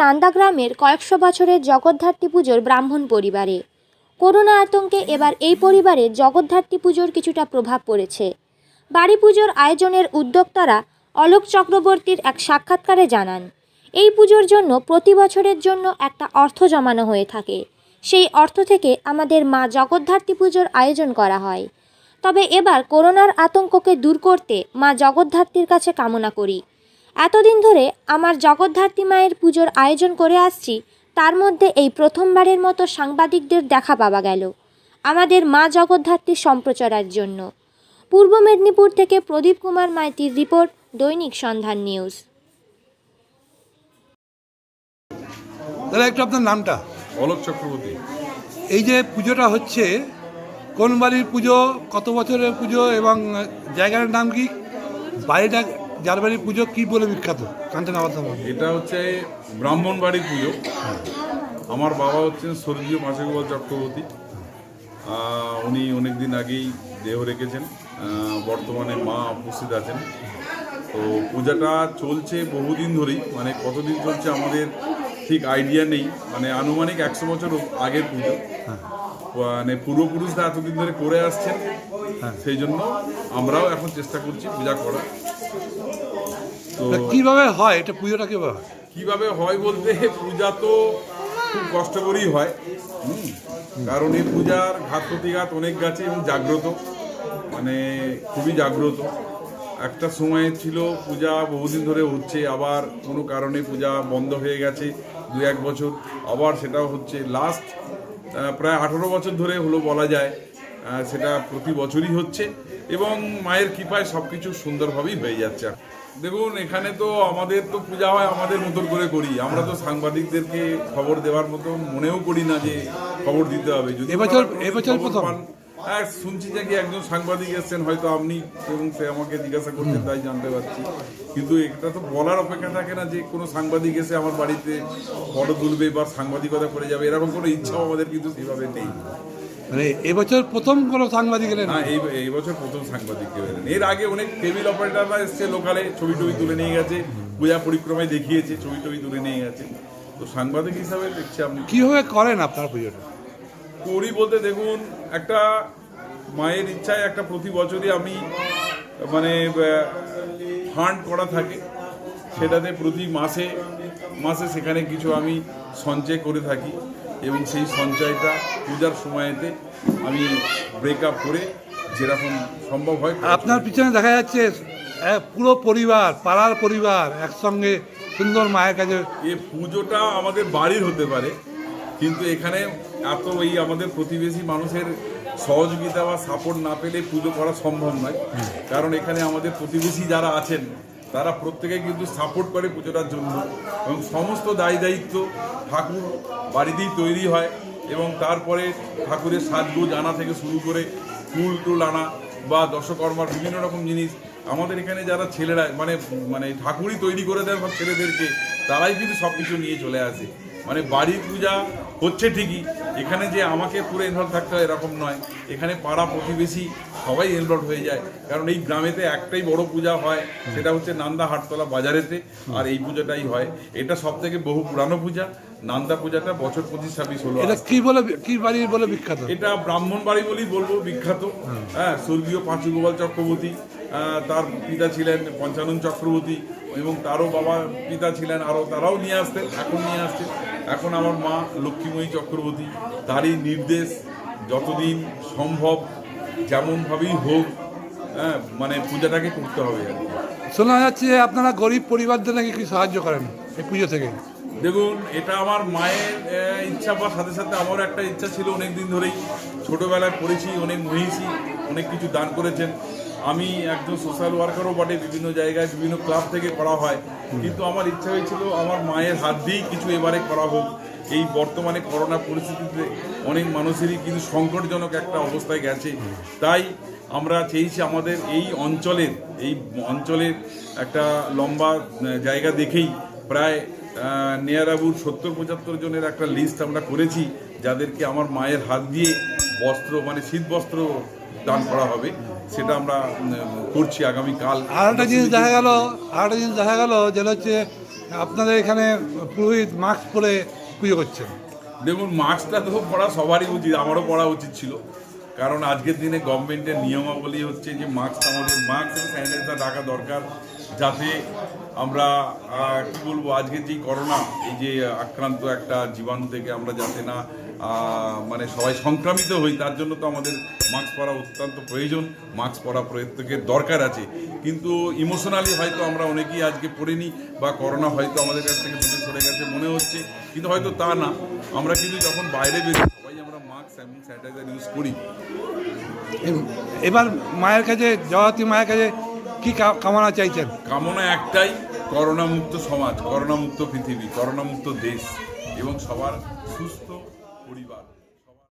নান্দা গ্রামের কয়েকশো বছরের জগদ্ধাত্রী পুজোর ব্রাহ্মণ পরিবারে। করোনা আতঙ্কে এবার এই পরিবারে জগদ্ধাত্রী পুজোর কিছুটা প্রভাব পড়েছে। বাড়ি পুজোর আয়োজনের উদ্যোক্তারা অলোক চক্রবর্তীর এক সাক্ষাৎকারে জানান, এই পুজোর জন্য প্রতি বছরের জন্য একটা অর্থ জমানো হয়ে থাকে। সেই অর্থ থেকে আমাদের মা জগদ্ধাত্রী পুজোর আয়োজন করা হয়। তবে এবার করোনার আতঙ্ককে দূর করতে মা জগদ্ধাত্রীর কাছে কামনা করি। এতদিন ধরে আমার জগদ্ধাত্রী মায়ের পুজোর আয়োজন করে আসছি, তার মধ্যে এই প্রথমবারের মতো সাংবাদিকদের দেখা পাওয়া গেল আমাদের মা জগদ্ধাত্রীর সম্প্রচারের জন্য। পূর্ব মেদিনীপুর থেকে প্রদীপ কুমার মাইতির রিপোর্ট, দৈনিক সন্ধান নিউজ। দাদা একটু আপনার নামটা? অলোক চক্রবর্তী। এই যে পুজোটা হচ্ছে, কোন বাড়ির পুজো, কত বছরের পুজো এবং জায়গার নাম কি, বাড়িটা যার বাড়ির পুজো কি বলে বিখ্যাত? কান্তে নামাতে হবে। এটা হচ্ছে ব্রাহ্মণ বাড়ির পুজো। আমার বাবা হচ্ছেন স্বর্গীয় মাসেগোপাল চক্রবর্তী। উনি অনেক দিন আগেই দেহ রেখেছেন। বর্তমানে মা উপস্থিত আছেন। তো পূজাটা চলছে বহুদিন ধরেই, মানে কতদিন চলছে আমাদের ঠিক আইডিয়া নেই, মানে আনুমানিক 100 বছর আগের পুজো। মানে পূর্বপুরুষরা এতদিন ধরে করে আসছেন, সেই জন্য আমরাও এখন চেষ্টা করছি পূজা করার। তো কিভাবে হয় এটা, পুজোটা কিভাবে হয়? কিভাবে হয় বলতে, পূজা তো খুব কষ্ট করেই হয়। কারণ এই পূজার ঘাত প্রতিঘাত অনেক গেছে এবং জাগ্রত, মানে খুবই জাগ্রত। একটা সময় ছিল পূজা বহুদিন ধরে হচ্ছে, আবার কোনো কারণে পূজা বন্ধ হয়ে গেছে 2-1 বছর, আবার সেটাও হচ্ছে। লাস্ট প্রায় 18 বছর ধরে হলো বলা যায়, সেটা প্রতি বছরই হচ্ছে এবং মায়ের কৃপায় সব কিছু সুন্দরভাবেই হয়ে যাচ্ছে। দেখুন, এখানে তো আমাদের তো পূজা হয় আমাদের মতন করে করি। আমরা তো সাংবাদিকদেরকে খবর দেওয়ার মতো মনেও করি না যে খবর দিতে হবে। যদি এবছর প্রথম হ্যাঁ, শুনছি যে কি একজন সাংবাদিক এসছেন, হয়তো আপনি এবং সে আমাকে জিজ্ঞাসা করছেন, তাই জানতে পারছি। কিন্তু এটা তো বলার অপেক্ষা থাকে না যে কোনো সাংবাদিক এসে আমার বাড়িতে ফটো তুলবে বা সাংবাদিকতা করে যাবে, এরকম কোনো ইচ্ছাও আমাদের কিন্তু সেভাবে নেই। মানে এবছর প্রথম কোনো সাংবাদিক এলেন? হ্যাঁ, এই বছর প্রথম সাংবাদিক কেউ এলেন। এর আগে অনেক টেবিল অপারেটাররা এসছে, লোকালে ছবি টবি তুলে নিয়ে গেছে, পূজা পরিক্রমায় দেখিয়েছে, ছবি টবি তুলে নিয়ে গেছে। তো সাংবাদিক হিসাবে দেখছি আপনি কীভাবে করেন আপনার পুজোটা? করি বলতে, দেখুন, একটা মায়ের ইচ্ছায় একটা প্রতি বছরই আমি মানে ফান্ড করা থাকে, সেটাতে প্রতি মাসে মাসে সেখানে কিছু আমি সঞ্চয় করে থাকি এবং সেই সঞ্চয়টা পূজার সময়তে আমি ব্রেকআপ করে যেরকম সম্ভব হয়। আপনার পিছনে দেখা যাচ্ছে পুরো পরিবার, পাড়ার পরিবার একসঙ্গে সুন্দর মায়ের কাছে। এই পুজোটা আমাদের বাড়ির হতে পারে, কিন্তু এখানে এত এই আমাদের প্রতিবেশী মানুষের সহযোগিতা বা সাপোর্ট না পেলে পুজো করা সম্ভব নয়। কারণ এখানে আমাদের প্রতিবেশী যারা আছেন তারা প্রত্যেকে কিন্তু সাপোর্ট করে পুজোটার জন্য, এবং সমস্ত দায় দায়িত্ব ঠাকুর বাড়িতেই তৈরি হয় এবং তারপরে ঠাকুরের সাজগোজ আনা থেকে শুরু করে ফুল টুল আনা বা দশকর্মার বিভিন্ন রকম জিনিস আমাদের এখানে যারা ছেলেরা মানে মানে ঠাকুরই তৈরি করে দেয় বা ছেলেদেরকে, তারাই কিন্তু সব কিছু নিয়ে চলে আসে। মানে বাড়ির পূজা হচ্ছে ঠিকই, এখানে যে আমাকে পুরো ইনভলভ থাকতে হয় এরকম নয়, এখানে পাড়া প্রতিবেশী সবাই ইনভলভ হয়ে যায়। কারণ এই গ্রামেতে একটাই বড় পূজা হয়, সেটা হচ্ছে নান্দা হাটতলা বাজারেতে, আর এই পূজাটাই হয়। এটা সব থেকে বহু পুরানো পূজা। নান্দা পূজাটা বছর 25-26 হলো। এটা কি বাড়ি বলে বিখ্যাত? এটা ব্রাহ্মণ বাড়ি বলেই বলবো বিখ্যাত। হ্যাঁ, স্বর্গীয় পাঁচুগোপাল চক্রবর্তী, তার পিতা ছিলেন পঞ্চানন চক্রবর্তী এবং তারও বাবা পিতা ছিলেন, আরও তারাও নিয়ে আসতেন, এখন নিয়ে আসতেন। এখন আমার মা লক্ষ্মীময়ী চক্রবর্তী, তারই নির্দেশ যতদিন সম্ভব যেমনভাবেই হোক, হ্যাঁ, মানে পূজাটাকে করতে হবে আর কি। শোনা যাচ্ছে যে আপনারা গরিব পরিবারদের নাকি কি সাহায্য করেন এই পুজো থেকে? দেখুন, এটা আমার মায়ের ইচ্ছা, বা সাথে সাথে আমারও একটা ইচ্ছা ছিল অনেক দিন ধরেই। ছোটোবেলায় পড়েছি, অনেক মহিষী অনেক কিছু দান করেছেন। আমি একজন সোশ্যাল ওয়ার্কারও বটে, বিভিন্ন জায়গায় বিভিন্ন ক্লাব থেকে করা হয়, কিন্তু আমার ইচ্ছা হয়েছিল আমার মায়ের হাত দিয়েই কিছু এবারে করা হোক। এই বর্তমানে করোনা পরিস্থিতিতে অনেক মানুষেরই কিন্তু সংকটজনক একটা অবস্থায় গেছে, তাই আমরা চেয়েছি আমাদের এই অঞ্চলের একটা লম্বা জায়গা দেখেই প্রায় নিয়ার অ্যাবাউট 70-75 জনের একটা লিস্ট আমরা করেছি, যাদেরকে আমার মায়ের হাত দিয়ে বস্ত্র, মানে শীত বস্ত্র দান করা হবে। সেটা আমরা করছি আগামীকাল। আরেকটা জিনিস দেখা গেল যেটা হচ্ছে আপনাদের এখানে পুরোহিত মাস্ক পরে পুজো করছেন। দেখুন, মাস্কটা তো পড়া সবারই উচিত, আমারও পড়া উচিত ছিল, কারণ আজকের দিনে গভর্নমেন্টের নিয়মাবলী হচ্ছে যে মাস্ক এবং স্যানিটাইজার রাখা দরকার, যাতে আমরা কি বলবো, আজকের যে করোনা, এই যে আক্রান্ত একটা জীবাণু থেকে আমরা যাতে না মানে সবাই সংক্রামিত হই, তার জন্য তো আমাদের মাস্ক পরা অত্যন্ত প্রয়োজন। মাস্ক পরা প্রত্যেকের দরকার আছে, কিন্তু ইমোশনালি হয়তো আমরা অনেকেই আজকে পড়িনি, বা করোনা হয়তো আমাদের কাছ থেকে দূরে সরে গেছে মনে হচ্ছে, কিন্তু হয়তো তা না। আমরা কিন্তু যখন বাইরে বেরোই সবাই আমরা মাস্ক এবং স্যানিটাইজার ইউজ করি। এবার মায়ের কাছে, জগতী মায়ের কাছে কি কামনা চাইছেন? কামনা একটাই, করোনা মুক্ত সমাজ, করোনা মুক্ত পৃথিবী, করোনা মুক্ত দেশ এবং সবার সুস্থ পরিবার।